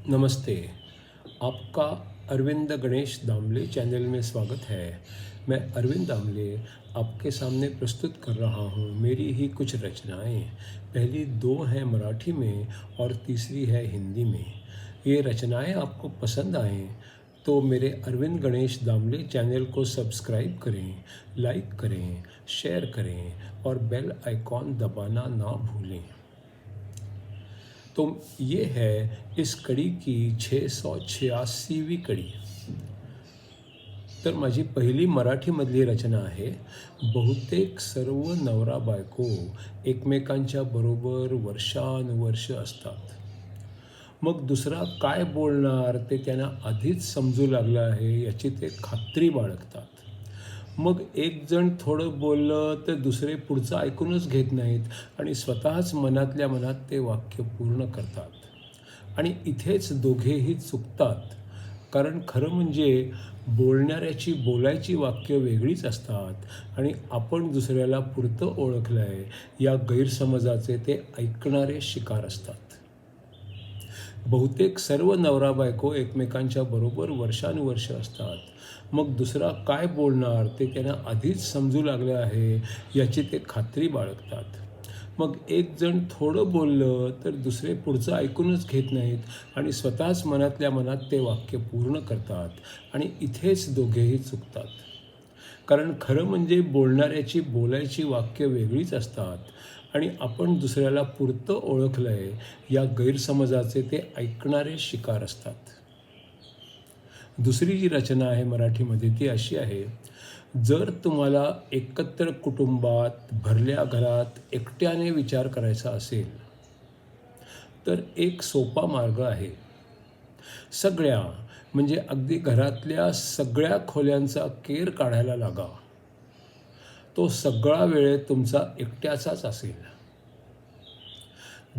नमस्ते। आपका अरविंद गणेश दामले चैनल में स्वागत है। मैं अरविंद दामले आपके सामने प्रस्तुत कर रहा हूँ मेरी ही कुछ रचनाएं। पहली दो हैं मराठी में और तीसरी है हिंदी में। ये रचनाएं आपको पसंद आएं तो मेरे अरविंद गणेश दामले चैनल को सब्सक्राइब करें, लाइक करें, शेयर करें और बेल आइकॉन दबाना ना भूलें। तो ये है इस कड़ी की 686वीं कडी। तर माझी पहिली मराठीमधली रचना आहे। बहुतेक सर्व नवरा बायको एकमेकांच्या बरोबर वर्षानुवर्ष असतात, मग दुसरा काय बोलणार ते त्यांना आधीच समजू लागलं आहे याची ते खात्री बाळगतात. मग एक जण थोडं बोललं तर दुसरे पुढचं ऐकूनच घेत नाहीत आणि स्वतःच मनातल्या मनात ते वाक्य पूर्ण करतात आणि इथेच दोघेही चुकतात. कारण खरं म्हणजे बोलणाऱ्याची बोलायची वाक्य वेगळीच असतात आणि आपण दुसऱ्याला पुरतं ओळखलं आहे या गैरसमजाचे ते ऐकणारे शिकार असतात. बहुतेक सर्व नवरा बायको एकमेकांच्या बरोबर वर्षानुवर्ष असतात, मग दुसरा काय बोलणार ते त्यांना आधीच समजू लागले आहे याची ते खात्री बाळगतात. मग एक जण थोडं बोललं तर दुसरे पुढचं ऐकूनच घेत नाहीत आणि स्वतःच मनातल्या मनात ते वाक्य पूर्ण करतात आणि इथेच दोघेही चुकतात. कारण खरं म्हणजे बोलणाऱ्याची बोलायची वाक्य वेगळीच असतात आणि आपण दुसऱ्याला पुरतं ओळखलं आहे या गैरसमजाचे ते ऐकणारे शिकार असतात. दुसरी जी रचना आहे मराठीमध्ये ती अशी आहे. जर तुम्हाला एकत्र कुटुंबात भरल्या घरात एकट्याने विचार करायचा असेल तर एक सोपा मार्ग आहे. सगळ्या म्हणजे अगदी घरातल्या सगळ्या खोल्यांचा केर काढायला लागा. तो सगळा वेळ तुमचा एकट्याचाच असेल.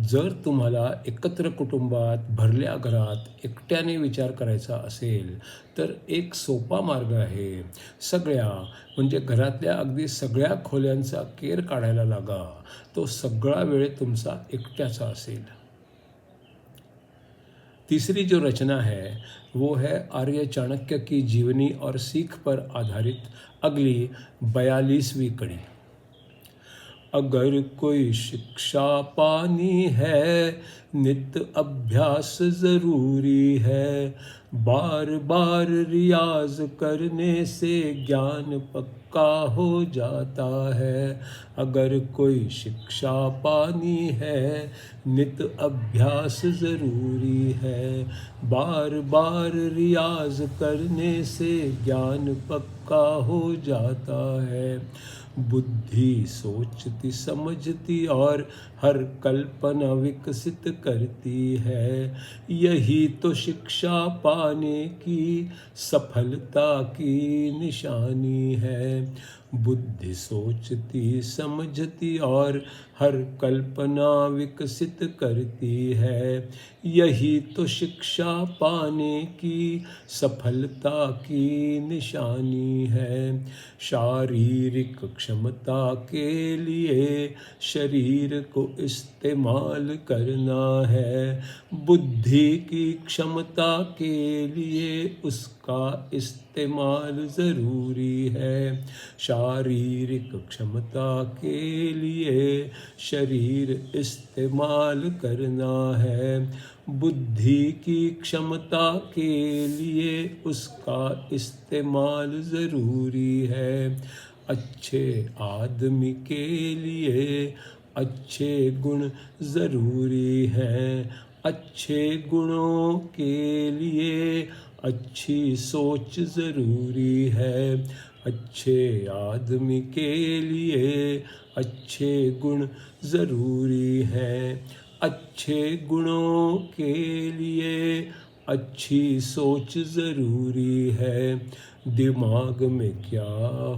जर तुम्हाला एकत्र कुटुंबात भरल्या घरात एकट्याने विचार करायचा असेल तर एक सोपा मार्ग आहे. सगळ्या म्हणजे घरातल्या अगदी सगळ्या खोल्यांचा केर काढायला लागा. तो सगळा वेळ तुमचा एकट्याचा असेल. तीसरी जो रचना है वो है आर्य चाणक्य की जीवनी और सीख पर आधारित अगली 42वीं कड़ी। अगर कोई शिक्षा पानी है नित अभ्यास ज़रूरी है, बार बार रियाज करने से ज्ञान पक्का हो जाता है। अगर कोई शिक्षा पानी है नित अभ्यास ज़रूरी है, बार बार रियाज करने से ज्ञान पक्का हो जाता है। बुद्धि सोचती समझती और हर कल्पना विकसित करती है, यही तो शिक्षा पाने की सफलता की निशानी है। बुद्धि सोचती समझती और हर कल्पना विकसित करती है, यही तो शिक्षा पाने की सफलता की निशानी है। शारीरिक क्षमता के लिए शरीर को इस्तेमाल करना है, बुद्धि की क्षमता के लिए उसका इस्तेमाल ज़रूरी है। शारीरिक क्षमता के लिए शरीर इस्तेमाल करना है, बुद्धि की क्षमता के लिए उसका इस्तेमाल ज़रूरी है। अच्छे आदमी के लिए अच्छे गुण ज़रूरी हैं, अच्छे गुणों के लिए अच्छी सोच ज़रूरी है। अच्छे आदमी के लिए अच्छे गुण ज़रूरी हैं, अच्छे गुणों के लिए अच्छी सोच ज़रूरी है। दिमाग में क्या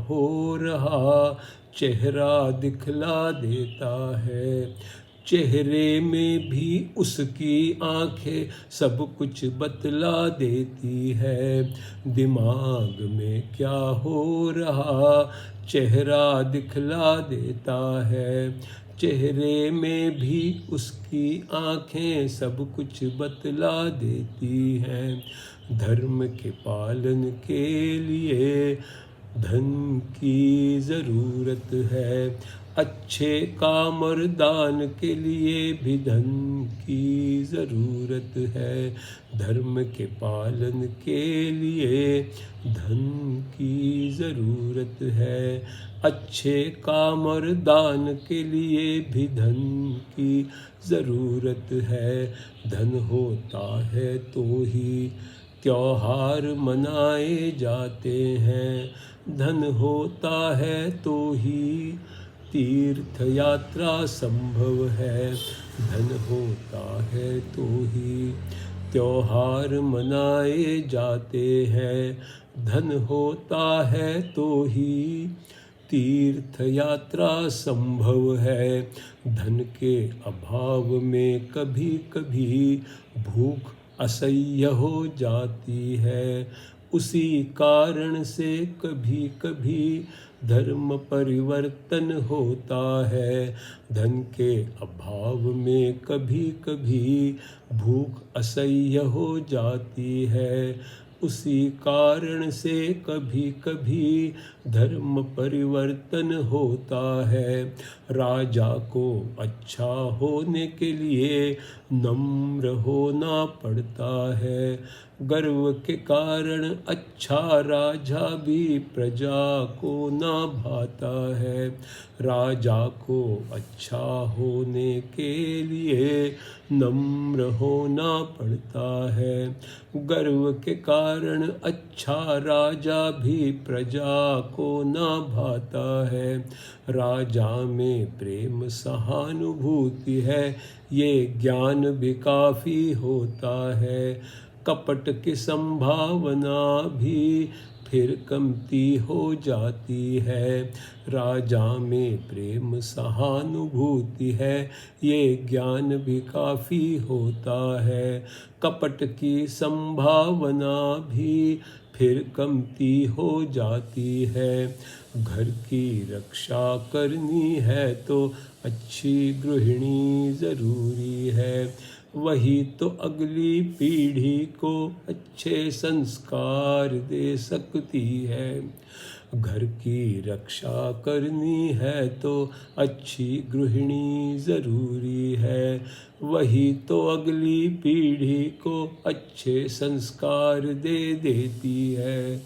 हो रहा चेहरा दिखला देता है, चेहरे में भी उसकी आंखें सब कुछ बतला देती है। दिमाग में क्या हो रहा चेहरा दिखला देता है, चेहरे में भी उसकी आँखें सब कुछ बतला देती हैं। धर्म के पालन के लिए धन की ज़रूरत है, अच्छे काम और दान के लिए भी धन की ज़रूरत है। धर्म के पालन के लिए धन की ज़रूरत है, अच्छे काम और दान के लिए भी धन की ज़रूरत है। धन होता है तो ही त्योहार मनाए जाते हैं, धन होता है तो ही तीर्थ यात्रा संभव है। धन होता है तो ही त्योहार मनाए जाते हैं, धन होता है तो ही तीर्थ यात्रा संभव है। धन के अभाव में कभी कभी भूख असह्य हो जाती है, उसी कारण से कभी कभी धर्म परिवर्तन होता है। धन के अभाव में कभी कभी भूख असह्य हो जाती है, उसी कारण से कभी कभी धर्म परिवर्तन होता है। राजा को अच्छा होने के लिए नम्र होना पड़ता है, गर्व के कारण अच्छा राजा भी प्रजा को ना भाता है। राजा को अच्छा होने के लिए नम्र होना पड़ता है, गर्व के कारण अच्छा राजा भी प्रजा को ना भाता है। राजा में प्रेम सहानुभूति है, ये ज्ञान भी काफ़ी होता है। कपट की संभावना भी फिर कमती हो जाती है। राजा में प्रेम सहानुभूति है, ये ज्ञान भी काफ़ी होता है। कपट की संभावना भी फिर कमती हो जाती है। घर की रक्षा करनी है तो अच्छी गृहिणी ज़रूरी है, वही तो अगली पीढ़ी को अच्छे संस्कार दे सकती है। घर की रक्षा करनी है तो अच्छी गृहिणी ज़रूरी है, वही तो अगली पीढ़ी को अच्छे संस्कार दे देती है।